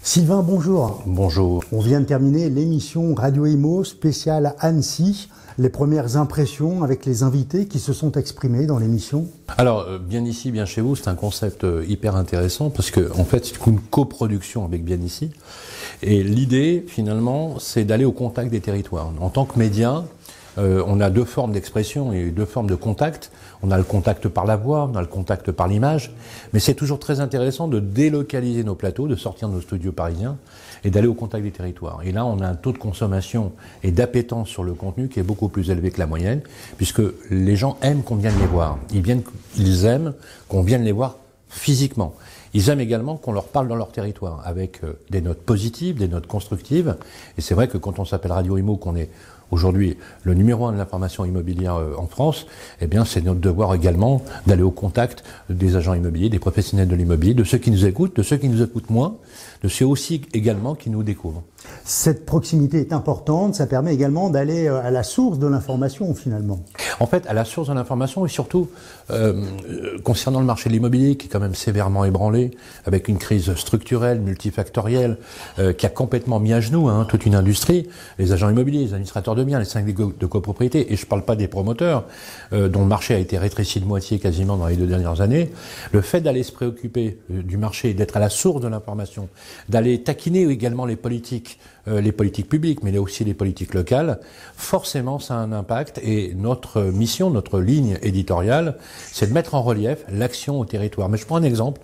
Sylvain, bonjour. Bonjour. On vient de terminer l'émission Radio Imo spéciale Annecy. Les premières impressions avec les invités qui se sont exprimés dans l'émission. Alors, Bien ici, bien chez vous, c'est un concept hyper intéressant parce que, en fait, c'est une coproduction avec Bien ici. Et l'idée, finalement, c'est d'aller au contact des territoires. En tant que média, on a deux formes d'expression et deux formes de contact. On a le contact par la voix, on a le contact par l'image, mais c'est toujours très intéressant de délocaliser nos plateaux, de sortir de nos studios parisiens et d'aller au contact des territoires. Et là, on a un taux de consommation et d'appétence sur le contenu qui est beaucoup plus élevé que la moyenne, puisque les gens aiment qu'on vienne les voir. Ils aiment qu'on vienne les voir physiquement. Ils aiment également qu'on leur parle dans leur territoire, avec des notes positives, des notes constructives. Et c'est vrai que quand on s'appelle Radio Imo, qu'on est aujourd'hui le numéro 1 de l'information immobilière en France, eh bien c'est notre devoir également d'aller au contact des agents immobiliers, des professionnels de l'immobilier, de ceux qui nous écoutent, de ceux qui nous écoutent moins, de ceux aussi également qui nous découvrent. Cette proximité est importante, ça permet également d'aller à la source de l'information finalement. En fait, à la source de l'information et surtout concernant le marché de l'immobilier qui est quand même sévèrement ébranlé, avec une crise structurelle, multifactorielle, qui a complètement mis à genoux toute une industrie, les agents immobiliers, les administrateurs de biens, les syndics de copropriété, et je ne parle pas des promoteurs, dont le marché a été rétréci de moitié quasiment dans les 2 dernières années. Le fait d'aller se préoccuper du marché, d'être à la source de l'information, d'aller taquiner également les politiques publiques, mais aussi les politiques locales, forcément ça a un impact. Et notre mission, notre ligne éditoriale, c'est de mettre en relief l'action au territoire. Mais je prends un exemple.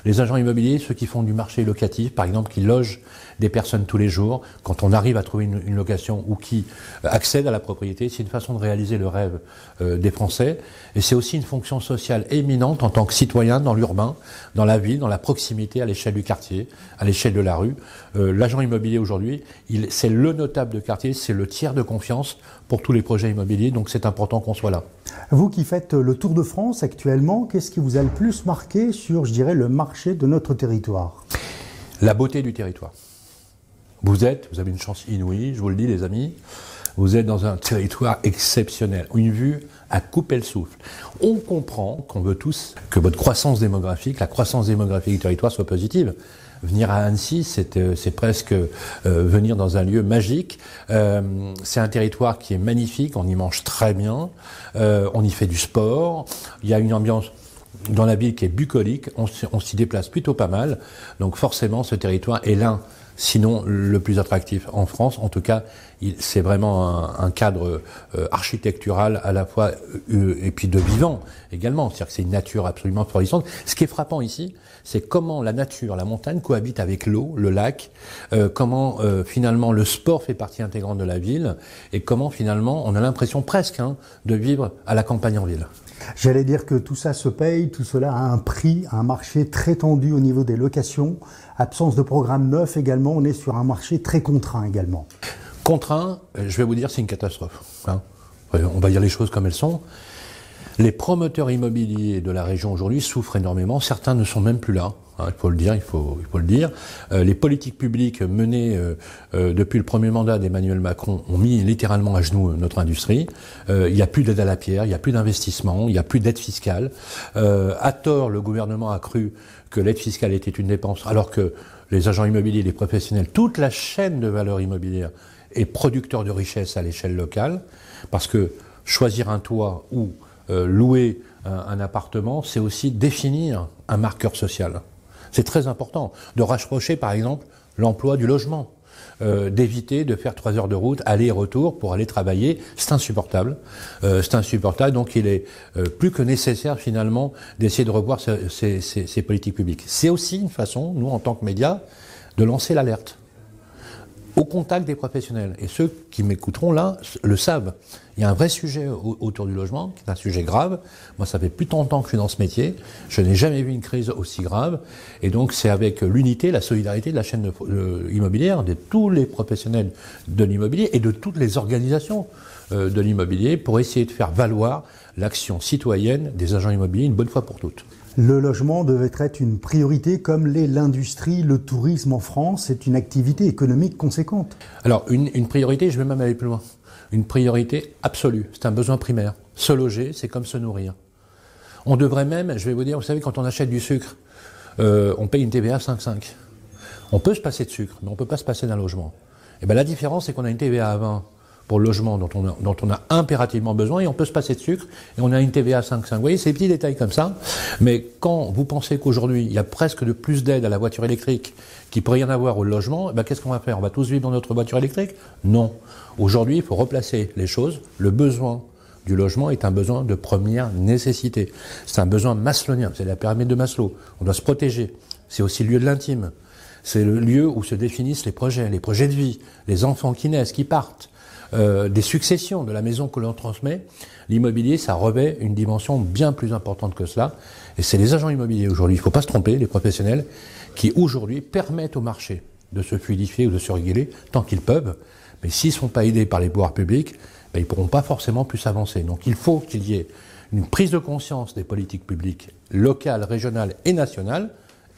Les agents immobiliers, ceux qui font du marché locatif, par exemple, qui logent des personnes tous les jours, quand on arrive à trouver une location ou qui accèdent à la propriété, c'est une façon de réaliser le rêve des Français. Et c'est aussi une fonction sociale éminente en tant que citoyen dans l'urbain, dans la ville, dans la proximité, à l'échelle du quartier, à l'échelle de la rue. L'agent immobilier aujourd'hui, c'est le notable de quartier, c'est le tiers de confiance pour tous les projets immobiliers, donc c'est important qu'on soit là. Vous qui faites le Tour de France actuellement, qu'est-ce qui vous a le plus marqué sur, je dirais, le marché de notre territoire? La beauté du territoire. Vous avez une chance inouïe, je vous le dis les amis, vous êtes dans un territoire exceptionnel, une vue à couper le souffle. On comprend qu'on veut tous que votre croissance démographique, la croissance démographique du territoire soit positive. Venir à Annecy, c'est presque venir dans un lieu magique. C'est un territoire qui est magnifique, on y mange très bien, on y fait du sport, il y a une ambiance dans la ville qui est bucolique, on s'y déplace plutôt pas mal. Donc forcément, ce territoire est l'un, sinon le plus attractif en France. En tout cas, c'est vraiment un cadre architectural à la fois et puis de vivant également. C'est-à-dire que c'est une nature absolument florissante. Ce qui est frappant ici, c'est comment la nature, la montagne cohabite avec l'eau, le lac, comment finalement le sport fait partie intégrante de la ville et comment finalement on a l'impression presque de vivre à la campagne en ville. J'allais dire que tout ça se paye, tout cela a un prix, un marché très tendu au niveau des locations, absence de programme neuf également, on est sur un marché très contraint également. Contraint, je vais vous dire, c'est une catastrophe. On va dire les choses comme elles sont. Les promoteurs immobiliers de la région aujourd'hui souffrent énormément, certains ne sont même plus là. Il faut le dire, il faut le dire. Les politiques publiques menées depuis le premier mandat d'Emmanuel Macron ont mis littéralement à genoux notre industrie. Il n'y a plus d'aide à la pierre, il n'y a plus d'investissement, il n'y a plus d'aide fiscale. À tort, le gouvernement a cru que l'aide fiscale était une dépense, alors que les agents immobiliers, les professionnels, toute la chaîne de valeur immobilière est producteur de richesse à l'échelle locale, parce que choisir un toit ou louer un appartement, c'est aussi définir un marqueur social. C'est très important de rapprocher, par exemple, l'emploi du logement, d'éviter de faire 3 heures de route, aller et retour pour aller travailler. C'est insupportable. Donc il est plus que nécessaire, finalement, d'essayer de revoir ces politiques publiques. C'est aussi une façon, nous, en tant que médias, de lancer l'alerte au contact des professionnels. Et ceux qui m'écouteront là le savent. Il y a un vrai sujet autour du logement, qui est un sujet grave. Moi, ça fait plus de 30 ans que je suis dans ce métier. Je n'ai jamais vu une crise aussi grave. Et donc, c'est avec l'unité, la solidarité de la chaîne immobilière, de tous les professionnels de l'immobilier et de toutes les organisations de l'immobilier pour essayer de faire valoir l'action citoyenne des agents immobiliers une bonne fois pour toutes. Le logement devait être une priorité comme l'est l'industrie, le tourisme en France. C'est une activité économique conséquente. Alors, une priorité, je vais même aller plus loin. Une priorité absolue. C'est un besoin primaire. Se loger, c'est comme se nourrir. On devrait même, je vais vous dire, vous savez, quand on achète du sucre, on paye une TVA 5,5. On peut se passer de sucre, mais on peut pas se passer d'un logement. Et ben la différence, c'est qu'on a une TVA à 20 pour le logement dont on a impérativement besoin, et on peut se passer de sucre, et on a une TVA à 5,5. Vous voyez, c'est des petits détails comme ça. Mais quand vous pensez qu'aujourd'hui, il y a presque de plus d'aide à la voiture électrique qu'il pourrait y en avoir au logement, ben qu'est-ce qu'on va faire? On va tous vivre dans notre voiture électrique? Non. Aujourd'hui, il faut replacer les choses. Le besoin du logement est un besoin de première nécessité. C'est un besoin maslowien, c'est la pyramide de Maslow. On doit se protéger. C'est aussi le lieu de l'intime. C'est le lieu où se définissent les projets de vie, les enfants qui naissent, qui partent, des successions de la maison que l'on transmet. L'immobilier, ça revêt une dimension bien plus importante que cela. Et c'est les agents immobiliers aujourd'hui, il ne faut pas se tromper, les professionnels, qui aujourd'hui permettent au marché de se fluidifier ou de se réguler tant qu'ils peuvent. Mais s'ils ne sont pas aidés par les pouvoirs publics, ben, ils ne pourront pas forcément plus avancer. Donc il faut qu'il y ait une prise de conscience des politiques publiques locales, régionales et nationales,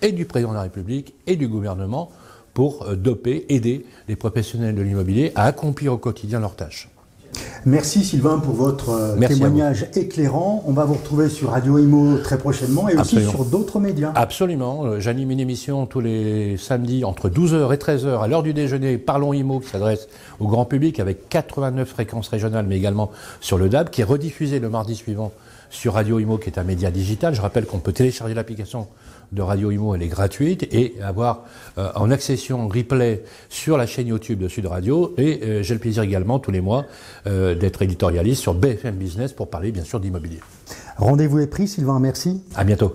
et du président de la République et du gouvernement, pour doper, aider les professionnels de l'immobilier à accomplir au quotidien leurs tâches. Merci Sylvain pour votre témoignage éclairant. On va vous retrouver sur Radio Imo très prochainement et aussi sur d'autres médias. Absolument. J'anime une émission tous les samedis entre 12h et 13h à l'heure du déjeuner, Parlons Imo, qui s'adresse au grand public avec 89 fréquences régionales, mais également sur le DAB, qui est rediffusé le mardi suivant sur Radio Imo, qui est un média digital. Je rappelle qu'on peut télécharger l'application de Radio Imo, elle est gratuite, et avoir en accession replay sur la chaîne YouTube de Sud Radio. Et j'ai le plaisir également tous les mois d'être éditorialiste sur BFM Business pour parler bien sûr d'immobilier. Rendez-vous est pris, Sylvain, merci. À bientôt.